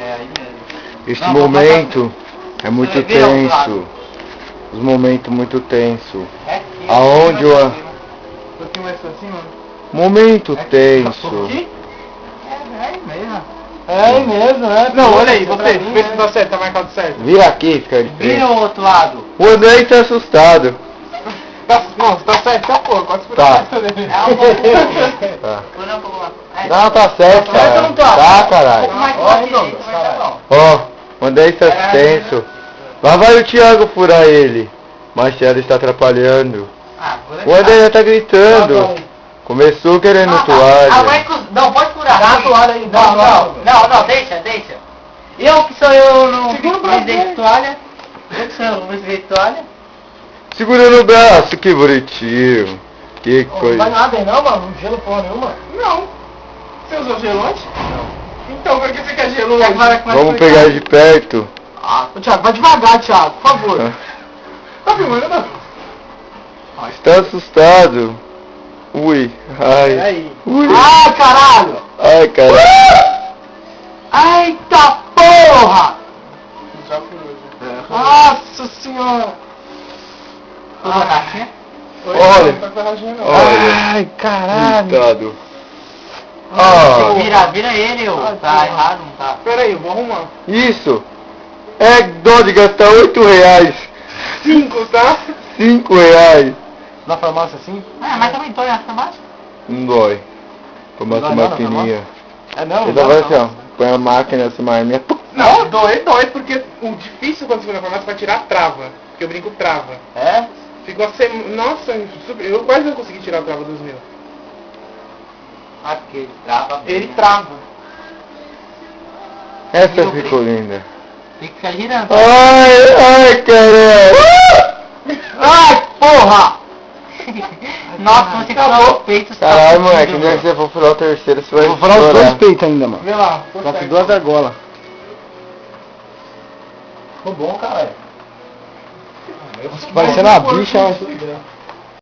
É, aí mesmo. Esse Não, momento é muito vira ao tenso. lado. Os momentos muito tenso. É aqui. Aonde o... Um pouquinho mais pra cima. Momento Aqui? tenso. Aqui? É aí mesmo. É aí mesmo, né? Não, olha aí, você, vê se tá certo, tá marcado certo. Vira aqui, fica de Vira frente. o outro lado. O André tá assustado. Não, tá certo, tá pô, pode Tá. esperar a dele. É um pouco. Tá. Ou não, um pouco lá. É, Não, tá certo, Tá certo ou cara. não tá? Tá, um caralho. pouco mais Ó, pra redondo, direita, mas tá caralho. bom. Ó, o André está tenso. Lá vai o Thiago furar ele. Marcelo está atrapalhando. Ah, agora O André já tá Tá gritando. bom. Começou querendo Ah, toalha. vai não, pode curar. Dá a toalha aí, dá a toalha. Não, deixa. Eu que sou eu no Segura o braço presidente de dele. toalha. Eu que sou eu no presidente de toalha. Segurando o braço, que bonitinho. Que Não vai coisa. nada aí não, mano. Não gelo porra nenhuma. Não. Você usou gelo antes? Não. Então, por que você quer gelo hoje? Agora começa Vamos a pegar de perto. Ô, Thiago, vai devagar, Thiago, por favor. Ah, Tá filmando, não? Está assustado. Ui, ai. Peraí. Ui. Ai, caralho! Ai, caralho. Eita porra! Já fui hoje. Nossa senhora! Toda a caixinha. Olha. Não tá com ferragem não. Olha. Ai, caralho! Coitado. Ó, Vira ele, ô. Tá errado, não tá? Pera aí, eu vou arrumar. isso. É dó de gastar R$8. 5, tá? R$5. Na farmácia assim? Ah, mas também tô na farmácia. Não dói. Toma Não essa dói não, maquininha. É não? Ele vai assim, ó. Põe a máquina, essa marminha. Não, dói porque o difícil quando você for na farmácia é pra tirar a trava. Porque o brinco trava. É? Ficou Nossa, eu quase não consegui tirar a trava dos meus. Ah, porque ele trava. Ele trava. Essa ficou linda. Tem que ficar girando. Ai, caralho. Ai, porra! Nossa, você tirou o peito. Caralho, moleque, onde é que você for furar o terceiro, você vai Vou falar os dois estourar. peitos ainda, mano. Vê lá. Só que duas argolas. Ficou bom, caralho. Parecendo uma bicha, mas tudo bem.